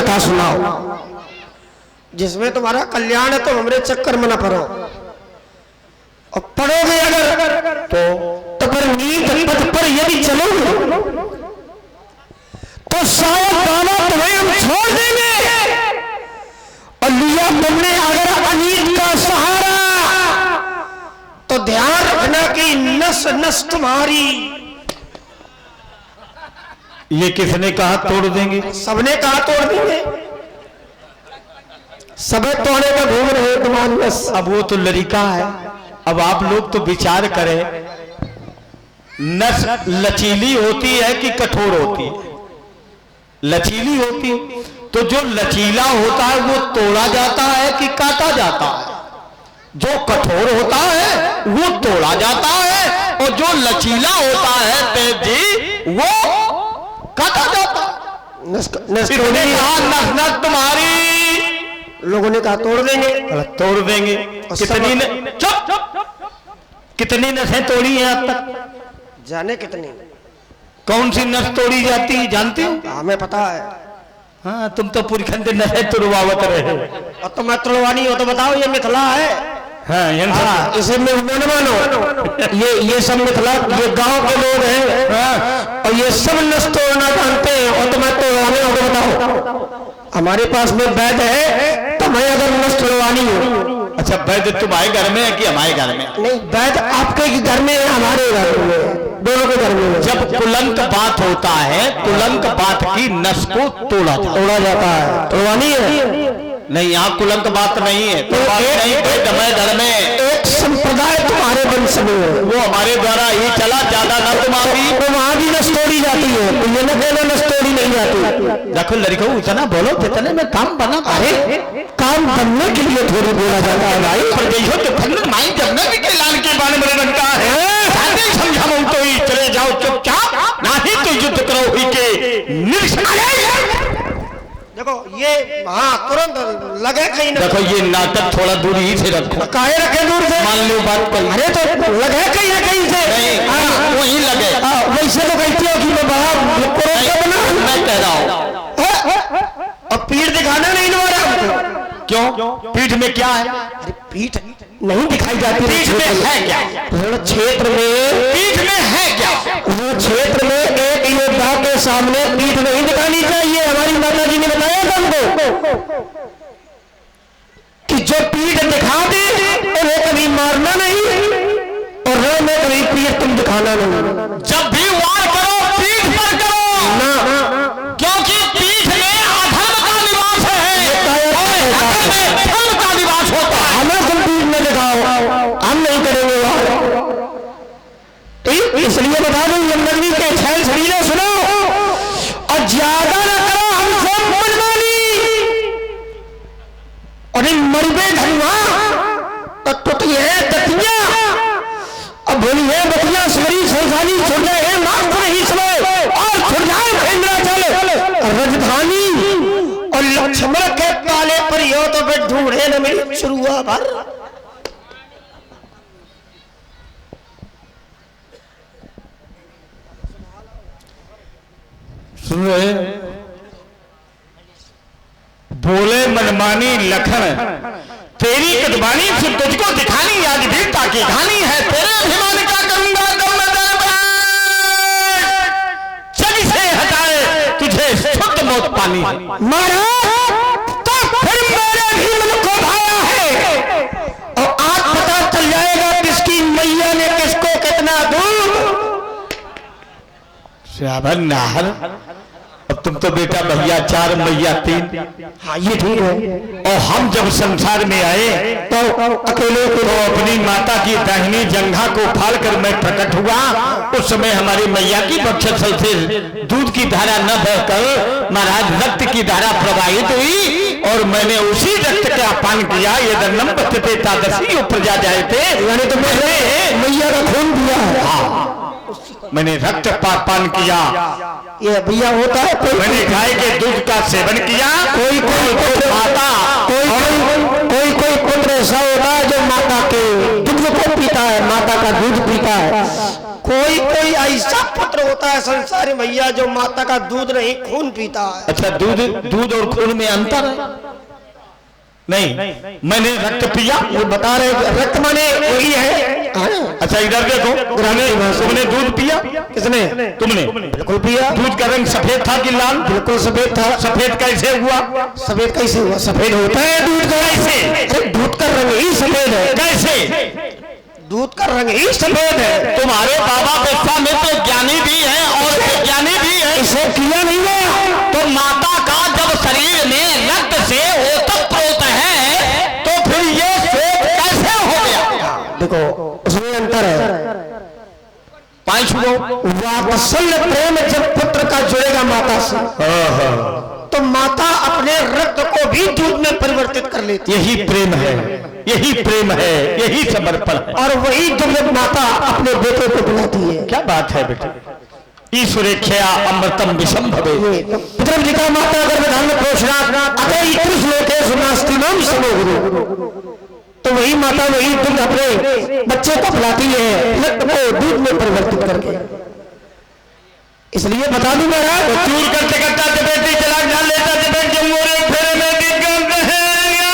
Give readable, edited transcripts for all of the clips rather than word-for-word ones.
कथा सुनाओ जिसमें तुम्हारा कल्याण है, तो हमारे चक्कर में न पड़ो। और पढ़ोगे अगर तो पर नीत पथ पर यदि चलोगे तो शायद बाबा तुम्हें हम छोड़ देंगे। और लिया तुमने अगर अनीत का सहारा तो ध्यान रखना कि नस नस तुम्हारी। ये किसने कहा तोड़ देंगे? सबने कहा तोड़ देंगे, सबे तोड़े का घूम रहे तुम्हारी नस। अब वो तो लड़का है, अब आप लोग तो विचार करें, नस लचीली होती है कि कठोर होती है? लचीली होती, तो जो लचीला होता है वो तोड़ा जाता है कि काटा जाता है? जो कठोर होता है वो तोड़ा जाता है, और जो लचीला होता है तेज जी वो काटा जाता है। नस तुम्हारी, लोगों ने कहा तोड़ देंगे। तोड़ देंगे। कितनी चुप, कितनी नसें तोड़ी हैं अब तक? जाने कितनी। कौन सी नस तोड़ी जाती है जानते हो? हमें पता है। हाँ, तुम तो पूरी खंडे नसें तुड़वावत रहे। और तो मैं तुड़वानी हो तो बताओ, ये मिथिला है। हाँ, इसे मन मानो, ये सब मिथिला, ये गांव के लोग हैं। हाँ, और ये सब नस तोड़ना जानते हैं। और तुम्हें तोड़वाने हो तो बताओ, हमारे पास में वैद्य है, तुम्हें अगर नस तोड़वानी हो। अच्छा, वैद्य तुम्हारे घर में है कि हमारे घर में? नहीं, वैद्य आपके घर में है, हमारे घर में, दोनों के घर में। जब कुलंक बात होता है, कुलंक बात की नस को तोड़ा जाता है। तोड़वानी है? नहीं, यहाँ कुलंक बात नहीं है। तो नहीं, घर में एक संप्रदाय तुम्हारे वंश में है, वो हमारे द्वारा ही चला, ज्यादा न तुम्हारी। तो वहां भी नस तोड़ी जाती है, तो ये न कहना नस तोड़ी नहीं जाती। देखो लड़को, इतना बोलो जितने में काम बना। अरे काम बनने के लिए थोड़ी बोला जाता है भाई। माई जब भी के लाल के बारे में बनता है, समझाओ तो ही चले जाओ चुपचाप, ना ही तो युद्ध करो ही के निरीक्षण। देखो ये, हाँ तुरंत लगे कहीं ना। देखो ये नाटक थोड़ा दूर ही से रखो। काहे रखे दूर से? मान लो बात कर। अरे तो लगे कहीं ना कहीं से। नहीं, वही लगे। वैसे तो कहती हो कि मैं मैं कह रहा हूँ, और पीठ दिखाना नहीं तुम्हारा। क्यों? पीठ में क्या है? अरे पीठ नहीं दिखाई जाती। पीठ में है क्या? क्षेत्र में पीठ में है क्या? वो क्षेत्र में एक योद्धा के सामने पीठ नहीं दिखानी चाहिए। हमारी माता जी ने बताया था हमको कि जो पीठ दिखा दे उन्हें कभी मारना नहीं, और रण में कभी पीठ तुम दिखाना नहीं। जब भी वार करो पीठ पर करो ना, क्योंकि पीठ में अधर्म का निवास है, धर्म का निवास होता है। हमें तुम पीठ में दिखाओ, हम नहीं करेंगे वार। इसलिए बता दो, नगरी के छैल छबीले सुनो और ज्यादा न करो हमसे मनमानी। और इन मरबे धनवा तो टुटिए दतिया, अब बोली है बतिया सरी संसानी छुड़ जाए नाम नहीं समय, और छुड़ जाए महेंद्राचल राजधानी, और लक्ष्मण के पाले पर यो तो फिर ढूंढे न मिली शुरुआ भर। सुन रहे? बोले मनमानी लखन, तेरी कदबानी फिर तुझको दिखानी, आज वीरता की कहानी है। तेरे अभिमान का करूंगा दम में दर्द, जग से हटाए तुझे शुद्ध मौत पानी। महाराज तो फिर मेरे भी मन को भाया है, और आज पता चल जाएगा किसकी मैया ने किसको कितना दूध। श्रावण नाहर, अब तुम तो बेटा भैया 4 मैया 3। हाँ ये ठीक है। और हम जब संसार में आए तो अकेले तो अपनी माता की दाहिनी जंघा को फाड़कर मैं प्रकट हुआ। उस समय हमारी मैया की बक्षस्थल से दूध की धारा न बहकर महाराज रक्त की धारा प्रवाहित हुई, और मैंने उसी रक्त का पान किया। ये दन्नम पत्ते तादसी ऊपर जा जाए थे, यानी तो मैंने मैया का खून दिया है। हाँ, मैंने रक्त पान किया। ये भैया होता है कोई, मैंने गाय के दूध का सेवन किया। कोई माता, कोई पुत्र ऐसा होता है जो माता के दूध को पीता है, माता का दूध पीता है। कोई ऐसा पुत्र होता है संसारी भैया जो माता का दूध नहीं खून पीता है। अच्छा, दूध और खून में अंतर है? नहीं, मैंने रक्त पिया, ये बता रहे रक्त माने वही है। अच्छा इधर देखो, तुमने दूध पिया? किसने? तुमने? बिल्कुल पिया। दूध का रंग सफेद था कि लाल? बिल्कुल सफेद था। सफेद कैसे हुआ? सफेद कैसे हुआ? सफेद होता है दूध का। कैसे? दूध का रंग ही सफेद है। कैसे? दूध का रंग ही सफेद है। तुम्हारे बाबा विश्वामित्र ज्ञानी भी है और ज्ञानी भी है। इसे किया नहीं गया। तो माता का जब शरीर में रक्त से ओतप्रोत है तो फिर ये श्वेत कैसे हो गया? देखो उसमें अंतर है। पांच वात्सल्य प्रेम जब पुत्र का जुड़ेगा माता से, तो माता अपने रक्त को भी दूध में परिवर्तित कर लेती है। यही प्रेम है, यही प्रेम है, यही समर्पण है। और वही दुर्लभ माता अपने बेटे को बुलाती है। क्या बात है बेटे? ईश्वरेख्या अमृतम विषम भवे। पितरम जी का माता गर्भधारण में पोषणा अतः इतुष लोके सुनास्तिमाम समोगुरु। तो वही माता वही दूध अपने बच्चे को पिलाती है, रक्त को दूध में परिवर्तित करके। इसलिए बता दूं महाराज, तो चूर करते करता बेटी चला ढाल लेता जबेट जो मोरे फेरे में दिग्गज रहेगा।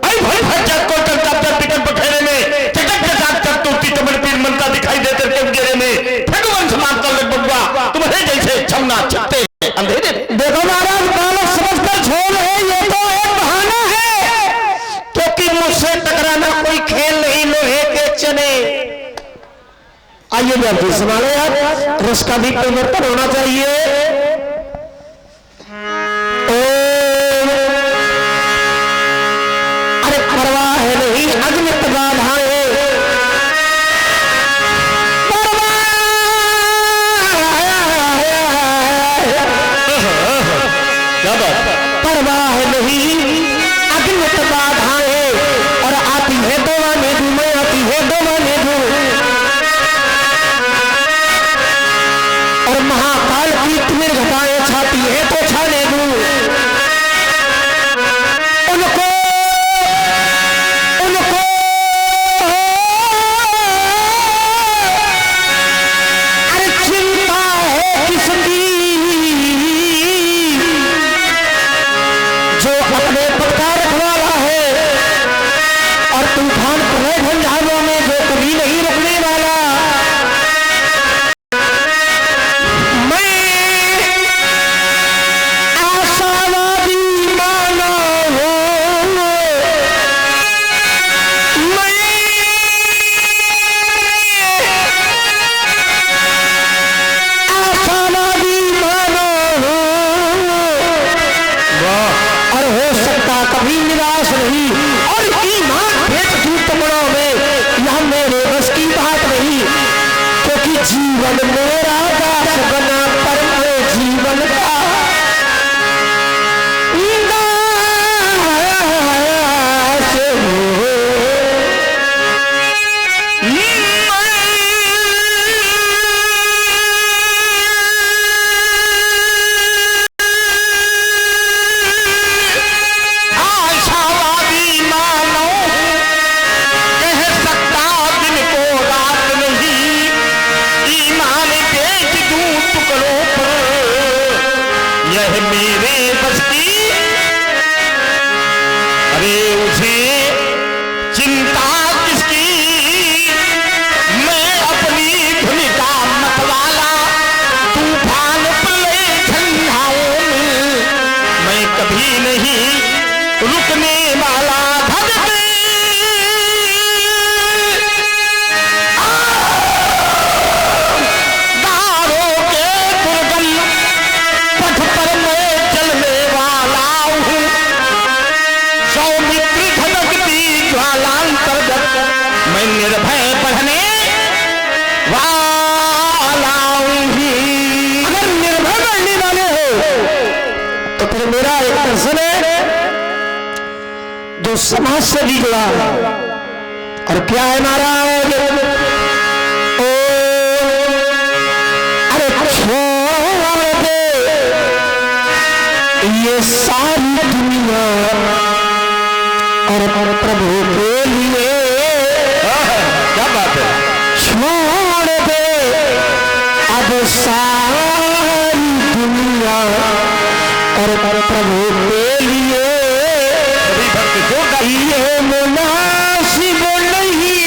आई भाई भज्जत को चलता पर टिकट बखेरे में चटक के साथ चल टूटी कमर पीर मनता दिखाई देते थे उजेरे में भगवान समान कर ले बबुआ तुम्हारे जैसे छमना छिपते अंधेरे। देखो महाराज, बालक समझकर छोड़ है, ये तो एक बहाना है, क्योंकि मुझसे टकराना कोई खेल नहीं, लोहे के चने। आइए जल्दी संभाले यार, रस का भी परिवर्तन होना चाहिए। अरे परवाह है नहीं अग्नित बाधाएं, परवाह नहीं अग्नित बाधाएं, और आती है दोवाने दू, मैं आती है दोवाने दू, और महाकाल की तिमिर घटाएं छाती है तो छाने दू। उनको उनको अरे चिंता है किसकी, जो अपने पद का रखवाला है, और तूफान पड़े झंझारों में जो कभी नहीं रुकने वाला। कभी निराश नहीं, और ईमान भेद दूर टुकड़ों में यह मेरे बस की बात नहीं, क्योंकि जीवन मेरा दास बना पर मैं जीवन का समाज से भी जुड़ा, और क्या है महाराज? ओ अरे छोड़ दे ये सारी दुनिया, और प्रभु के लिए। क्या बात है? सारी दुनिया और प्रभु के लिए ये मुनासिब नहीं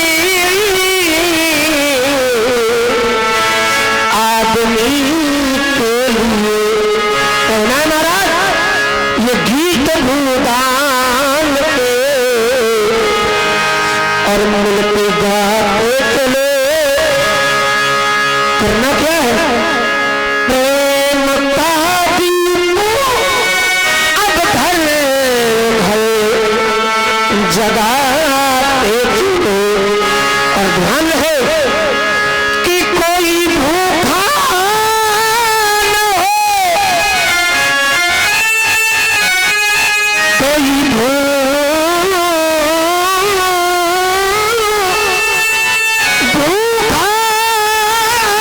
आदमी के लिए। कहना महाराज ये गीत भूदान के और मिलते गाते चले। करना क्या है? प्रेम का दीप अब घर घर जगाते चले। और ध्यान है कि कोई भूखा न हो, कोई भूखा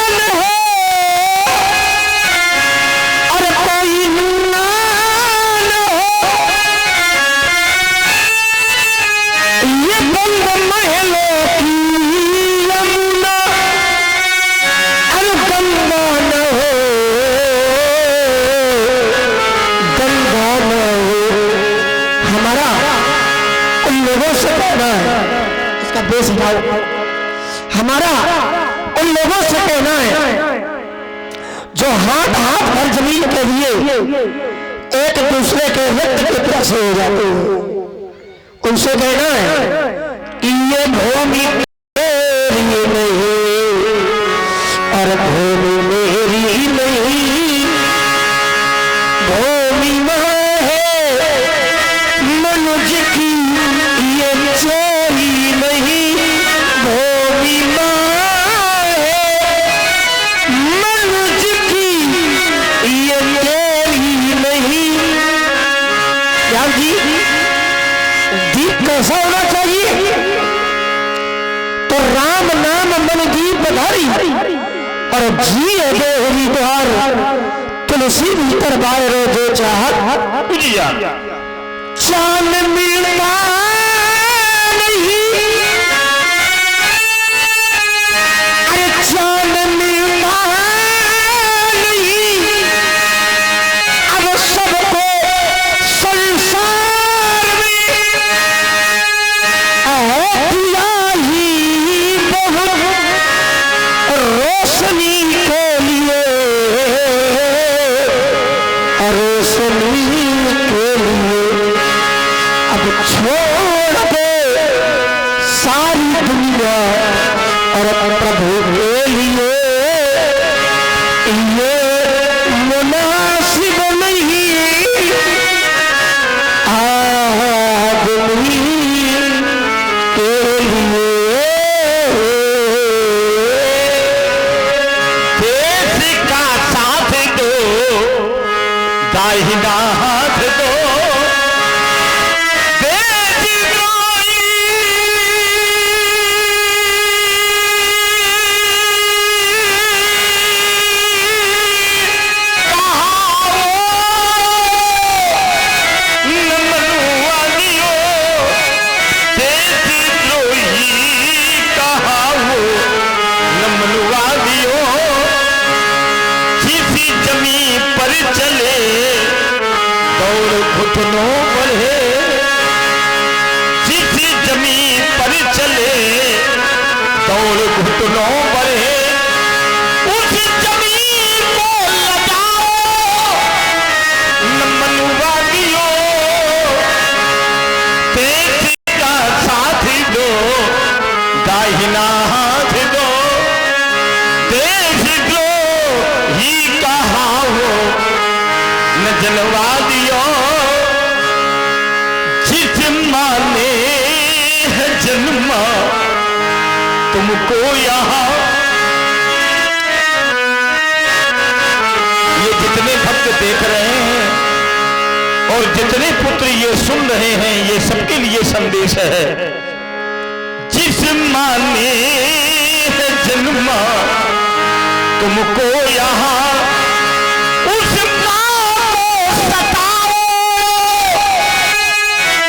न हो और कोई नंगा न हो। ये बंद महलों की यमुना और गंगा न हो, गंगा न हो। हमारा उन लोगों से कहना है, इसका बेस उठाओ। हमारा उन लोगों से कहना है जो हाथ हाथ भर जमीन के लिए एक दूसरे के रक्त के प्यासे हो जाते हैं। उनसे कहना है कि ये भूमि मेरी नहीं और भूमि मेरी नहीं, भूमि मां है मनुष्य की ये चोरी नहीं। भूमि मां है मनुष्य की ये चोरी नहीं। क्या जी दीप कैसा होना चाहिए? तो राम नाम मन दीप धारी और जी देहरी द्वार तुलसी भीतर बाहर जो चाहत चांद मिलता नहीं। अरे चांद मिलता नहीं। अब सबको संसार में दिया ही बहुत रोशनी के लिए, रोशनी के लिए। अब छोड़ दे सारी दुनिया और प्रभु के लिए। ये मुनासिब नहीं आदमी के लिए। देश का साथ दो, दाहिना हाथ दो, देशद्रोही कहा वो न मनुवादियों, किसी जमीन पर चले दौड़ घुटनों पर है। किसी जमीन पर चले दौड़ घुटनों पर है। उस जमीन को लगाओ न मनुवादियों, देश का साथ दो, दाहिना हाथ दो, देशद्रोही कहा हो न जनवादियों। जिस माने है जन्मा तुमको यहाँ, ये जितने भक्त देख रहे हैं और जितने पुत्र ये सुन रहे हैं, ये सबके लिए संदेश है। जिस माने है जन्मा तुमको यहाँ, उस माँ को सताओ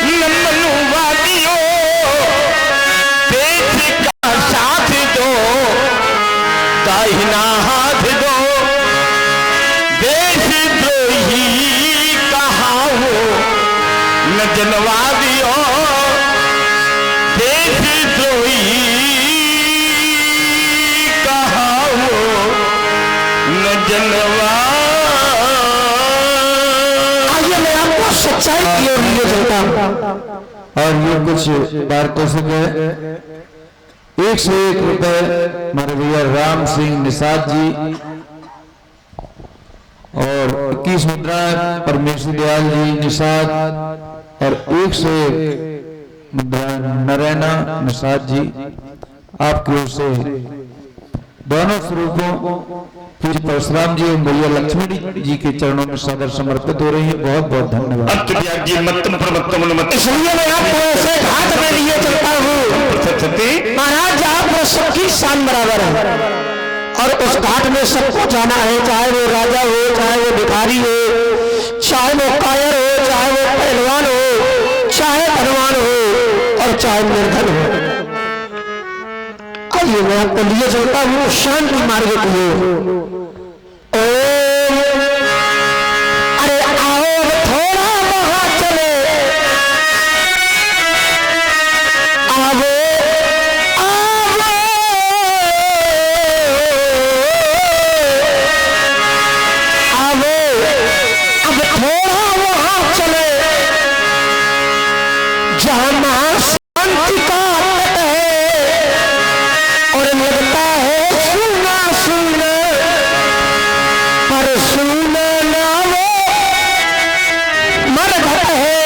न मनुवादियों। देश का साथ दो, दाहिना हाथ दो, जनवा दियो देश द्रोही कहा वो न जनवा। आइए मैं आपको सच्चाई की ओर ले चलता हूं। और ये कुछ पारितोषिक है। 101 रुपए हमारे भैया राम सिंह निषाद जी, और 21 मुद्राएं परमेश्वर दयाल जी निषाद, और 101 मुद्राएं नरैना निषाद जी आपकी ओर से दोनों स्वरूपों पूज्य परशुराम जी एवं भैया लक्ष्मण जी के चरणों में सादर समर्पित हो रही है। बहुत बहुत धन्यवाद। इसलिए मैं आपको ऐसे घाट में लिए चलता हूँ महाराज, आप सबकी शान बराबर है और उस घाट में सबको जाना है, चाहे वो राजा हो, चाहे वो भिखारी हो, चाहे वो कायर हो, चाहे वो पहलवान हो, चाहे धनवान हो और चाहे निर्धन हो। आइए मैं आपको लिए चलता हूँ शांति मार्ग की ओर। अरे आओ थोड़ा वहां चले, आवो आवो, आवो अब थोड़ा वहां चले जहां शांति का तट है और लगता है सुना सुना, पर सुना ना वो मरघट है।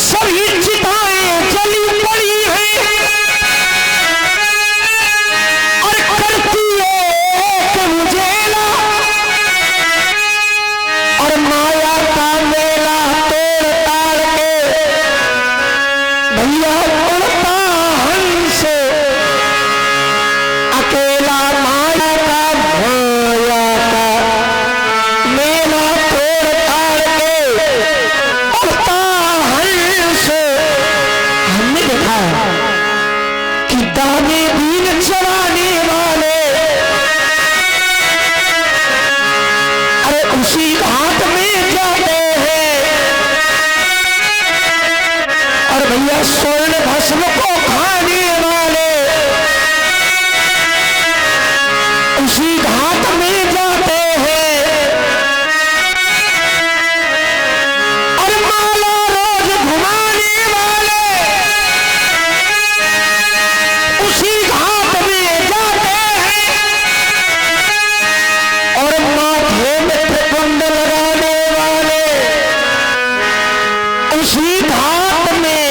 सभी चिताएं जली पड़ी हैं और करती है मुझेला, और माया का मेला तोड़ ताड़ के भैया उड़ता हंस अकेला। माया का मेला तोड़ ताड़ के उड़ता हंस। हमने देखा कि दाने दीन चराने वाले अरे उसी घाट में जाते हैं और भैया स्वर्ण भस्म को खाने वाले उसी घाट में जाते हैं और माला रोज घुमाने वाले उसी घाट में जाते हैं और माथे में त्रिपुंड लगाने वाले उसी घाट में।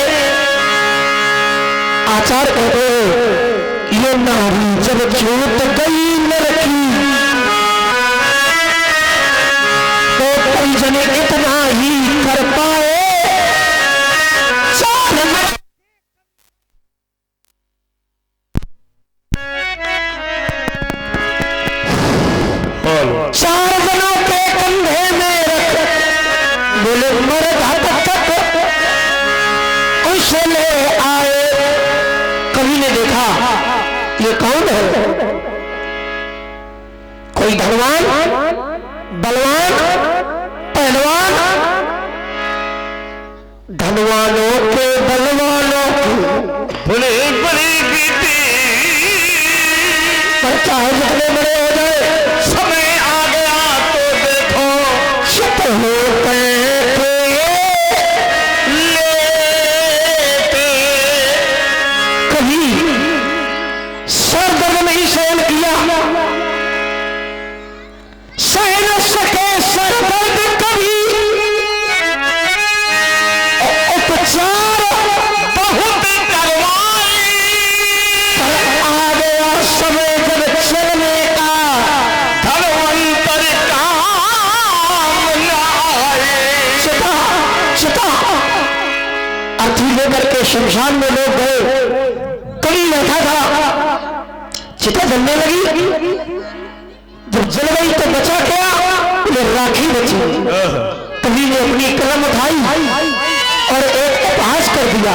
आचार्य कहते हैं ये नारी जब जोत गई नरकी तो कई जने इतना ही कर पाए, चार जनों के कंधे में रख बोले मर घाट तक उसे ले आए। कवि ने देखा ये कौन है, कोई धनवान बलवान पहलवान, धनवानों के बलवानों की बोले बड़ी बीती पर चाहे जितने बड़े हो जाए समय आ गया तो देखो चुप होकर लेते। कभी सर दर्द नहीं सहन किया, सह न सके सर दर्द कभी, उपचार बहुत करवाई पर आ गया समय जब चलने का धनवंतर काम न आए। चिता चिता अर्थी लेकर के शमशान में लोग गए। कभी बैठा था, चिता जलने लगी, जब जल गई तो बचा क्या, ये राखी बची। कभी ने अपनी कलम उठाई और एक उपहास कर दिया।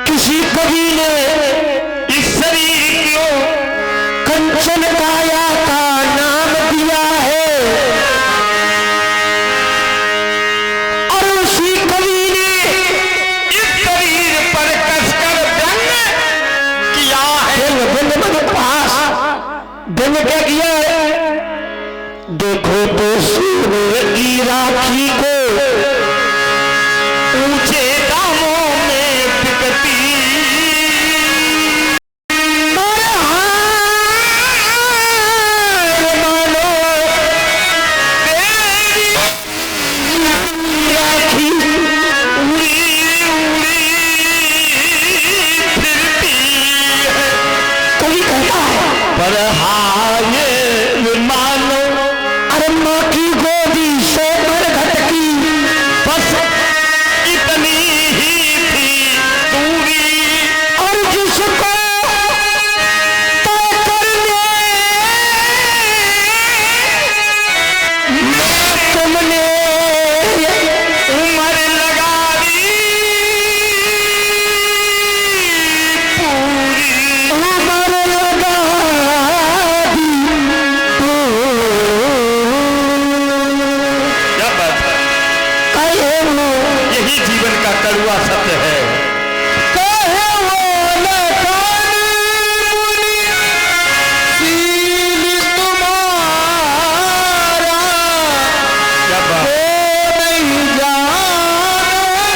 किसी कवि ने इस शरीर को कंचन काया का नाम दिया है। दिन क्या किया है? देखो तो सूर्य की राखी को ऊंचे दामों में बिकती, और हार मानो तेरी राखी उड़ी उड़ी फिरती है। कोई कहता है पर हाय मानो अरे माँ की गोदी से भर घटकी, बस इतनी ही थी दूरी, और जिसको तय करने में तुमने उम्र लगा दी पूरी। उम्र लगा दी क्या बात है, कहे वो यही जीवन का कड़वा सत्य है। कहे वो लखानी मुनि सील तुम्हारा क्या बात, वो नहीं जाने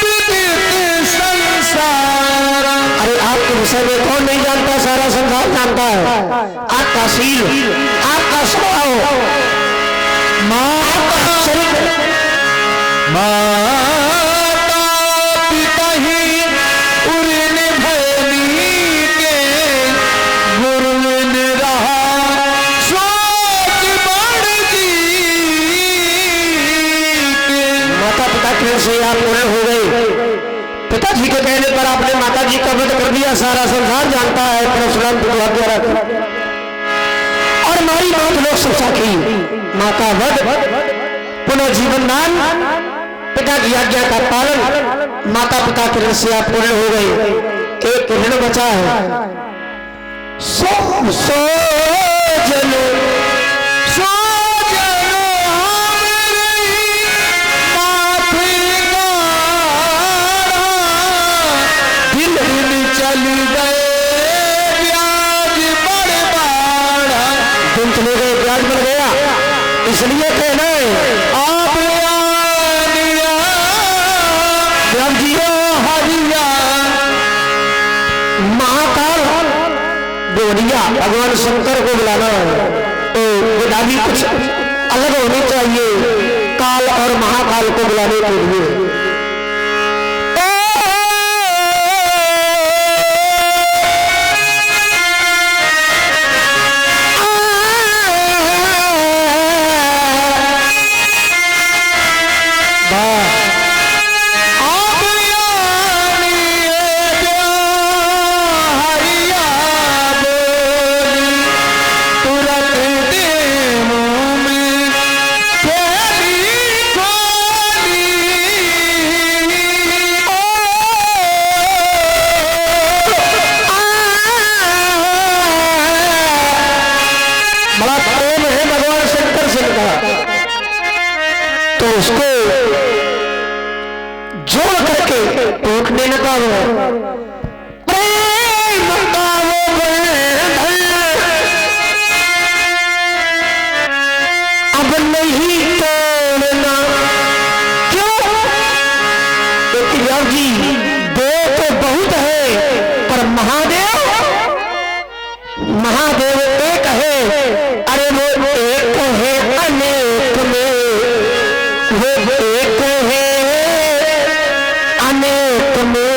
विदित संसार। अरे आपके विषय में कौन नहीं जानता? सारा संसार जानता है। आपका शील, आपका स्वभाव, आपका चरित्र, माता पिता ही उड़न भैली के, गुरुन रहा सोच बड़ जी के। माता पिता के से आप पूर्ण हो गए। पिताजी के कहने पर आपने माता जी का वध कर दिया। सारा संसार जानता है परशुराम की आज्ञा रख, और हमारी बात लोग शिक्षा की। माँ का वध, पुनः जीवन दान, पिता की आज्ञा का पालन, माता पिता के ऋण से आप पूर्ण हो गए। एक ऋण बचा है, सो सो जनो सो जनो हमरे माथे गाड़ा, दिल चल गए ब्याज बड़ बाड़ा। दिन चले गए, ब्याज बन गया, इसलिए कहना है आप आनिया ब्याज जियो हरिया, महाकाल गोरिया भगवान शंकर को बुलाना है तो विधा भी कुछ अलग होनी चाहिए काल और महाकाल को बुलाने के लिए। बड़ा प्रेम है भगवान शंकर से का, तो उसको जोड़ करके टूट देने का वो प्रेम का वो बंधन अब नहीं तोड़ना। क्यों? क्योंकि राम जी देव तो बहुत है, पर महादेव महादेव एक है। अरे वो एक है अनेक में, वो एक है अनेक में,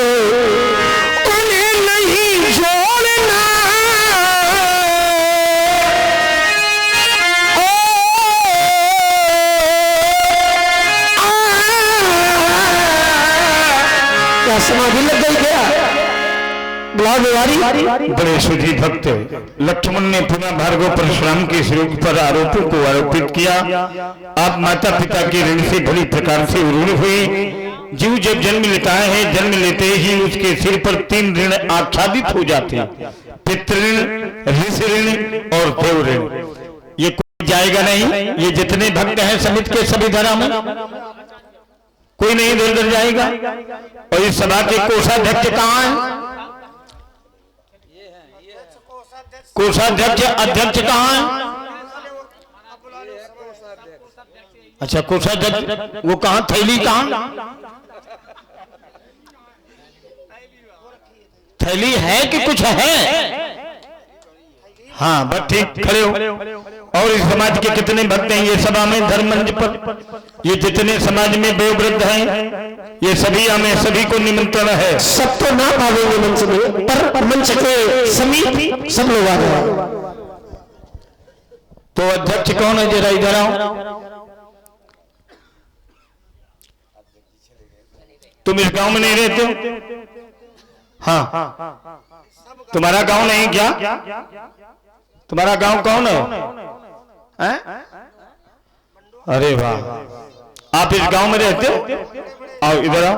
उन्हें नहीं जोड़ना। ओ, क्या समाधि लग गई क्या? बुलाओ बिहारी। बड़े सुधी भक्त लक्ष्मण ने पुनः भार्गव परशुराम के सिर पर आरोपों को आरोपित किया। आप माता पिता के ऋण से भली प्रकार से ऋण हुए। जीव जब जन्म लेता है, जन्म लेते ही उसके सिर पर 3 ऋण आच्छादित हो जाते हैं, पितृऋण, ऋषि ऋण और देव ऋण। ये कोई जाएगा नहीं, ये जितने भक्त हैं समित के सभी धर्म में कोई नहीं इधर उधर जाएगा। और इस सभा के कोषाध्यक्ष कहाँ है? कोषाध्यक्ष अध्यक्ष कहाँ है? अच्छा कोषाध्यक्ष वो कहाँ, थैली कहाँ? थैली है कि कुछ है? हाँ बस ठीक, खड़े हो। और इस समाज के कितने भक्त हैं ये सभा में, धर्म मंच पर, ये जितने समाज में वयोवृद्ध हैं ये सभी हमें सभी को निमंत्रण है। सब तो ना पावेंगे मंच में, पर मंच के समीप सब लोग आ गए। तो अध्यक्ष कौन है जरा इधर आओ। तुम इस गांव में नहीं रहते हो? हाँ, तुम्हारा गांव नहीं क्या? तुम्हारा गांव कौन है? अरे वाह, आप इस गांव में रहते हो? आओ इधर आओ।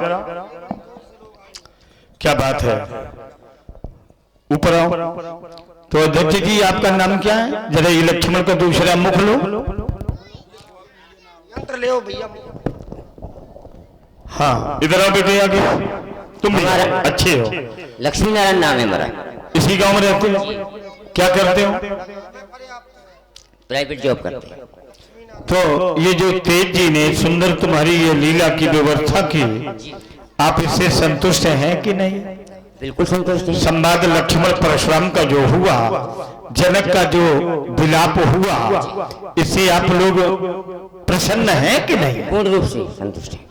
क्या बात है, ऊपर आओ। तो अध्यक्ष जी आपका नाम क्या है? जरा ये लक्ष्मण का दूसरा मुख लो। यंत्र ले भैया। हाँ इधर आओ बेटे आगे। तुम भी अच्छे हो? लक्ष्मी नारायण नाम है मेरा। इसी गांव में रहते हो? क्या करते हो? प्राइवेट जॉब करते हैं। तो ये जो तेज जी ने सुंदर तुम्हारी ये लीला की व्यवस्था की, आप इससे संतुष्ट हैं कि नहीं? बिल्कुल संतुष्ट हैं। संवाद लक्ष्मण परशुराम का जो हुआ, जनक का जो विलाप हुआ, इससे आप लोग प्रसन्न हैं कि नहीं? पूर्ण रूप से संतुष्ट हैं।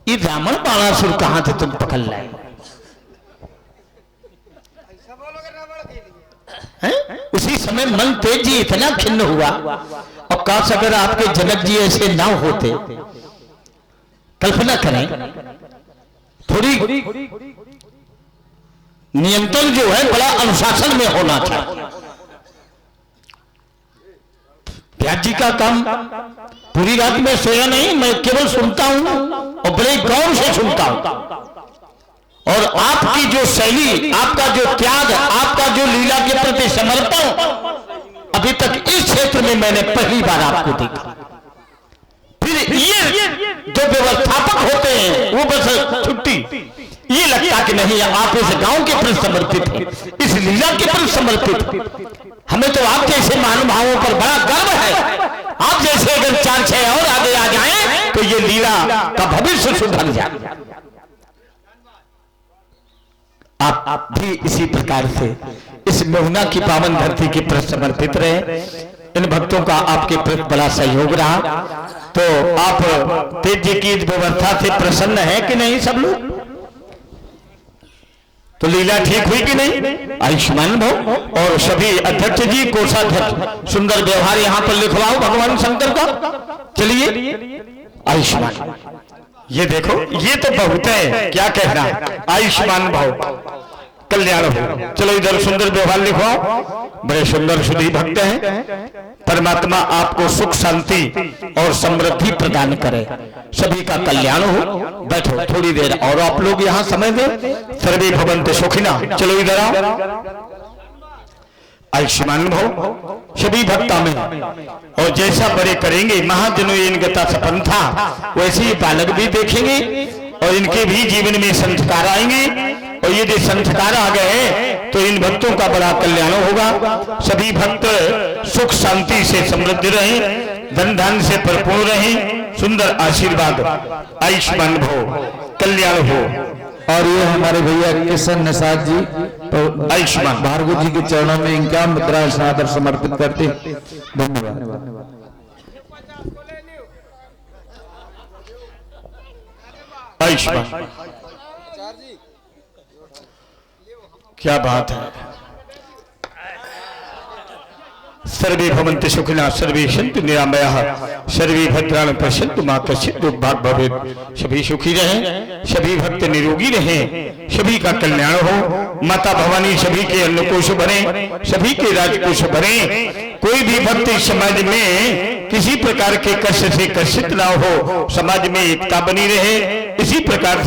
ये रावण बाणासुर कहां थे तुम पकड़ लाए हैं? उसी समय मन तेज जी इतना खिन्न हुआ, और काश अगर आपके जनक जी ऐसे ना होते। कल्पना करें, थोड़ी नियंत्रण जो है बड़ा अनुशासन में होना चाहिए। व्यास जी का काम, पूरी रात में सोया नहीं, मैं केवल सुनता हूं और बड़े गौर से सुनता हूं। और आपकी जो शैली, आपका जो त्याग, आपका जो लीला के प्रति समर्पण, अभी तक इस क्षेत्र में मैंने पहली बार आपको देखा। फिर ये जो व्यवस्थापक होते हैं वो बस छुट्टी, ये लगता कि नहीं आप इस गांव के प्रति समर्पित हैं, इस लीला के प्रति समर्पित। हमें तो आप जैसे महानुभावों पर बड़ा गर्व है। आप जैसे अगर 4-6 और आगे आ जाएं तो ये लीला का भविष्य सुधर जाए। आप भी इसी प्रकार से इस मेहुना की पावन धरती के प्रति समर्पित रहे। इन भक्तों का आपके प्रति बड़ा सहयोग रहा। तो आप तेज जी की व्यवस्था से प्रसन्न है कि नहीं सब लोग? तो लीला ठीक हुई कि नहीं? आयुष्मान भव। और सभी अध्यक्ष जी, कोषाध्यक्ष, सुंदर व्यवहार यहाँ पर लिखवाओ भगवान शंकर का। चलिए आयुष्मान। ये देखो, ये तो बहुत है, क्या कहना। आयुष्मान भव, कल्याण हो। चलो इधर सुंदर व्यवहार लिखवाओ। बड़े सुंदर शुद्धि भक्त हैं। परमात्मा आपको सुख शांति और समृद्धि प्रदान करे, सभी का कल्याण हो। बैठो थोड़ी देर और आप लोग यहाँ समय दें। सर्वे भवन्तु सुखिनः। चलो इधर आओ। आयुष्मान भव सभी भक्ता में। और जैसा बड़े करेंगे महाजनो इनगता सपन था, वैसे ही बालक भी देखेंगे और इनके भी जीवन में संस्कार आएंगे। और यदि संस्कार आ गए तो इन भक्तों का बड़ा कल्याण होगा। सभी भक्त सुख शांति से समृद्ध रहें, धन धान से भरपूर रहें। सुंदर आशीर्वाद। आयुष्मान भव, कल्याण हो। और ये हमारे भैया किशन निषाद जी तो आयुष्मान भार्गव जी के चरणों में इनका मुद्रा सादर समर्पित करते। धन्यवाद। आयुष्मान। क्या बात है। सर्वे भवन्तु सुखिनः, सर्वे सन्तु निरामयाः, सर्वे भद्राणि पश्यन्तु मा कश्चित् दुर्भाग् भवेत्। सभी सुखी रहें, सभी भक्त निरोगी रहें, सभी का कल्याण हो। माता भवानी सभी के अन्नकोश भरे, सभी के राजकोष भरे। कोई भी भक्त इस समाज में किसी प्रकार के कष्ट से कष्टित ना हो, समाज में एकता बनी रहे। इसी प्रकार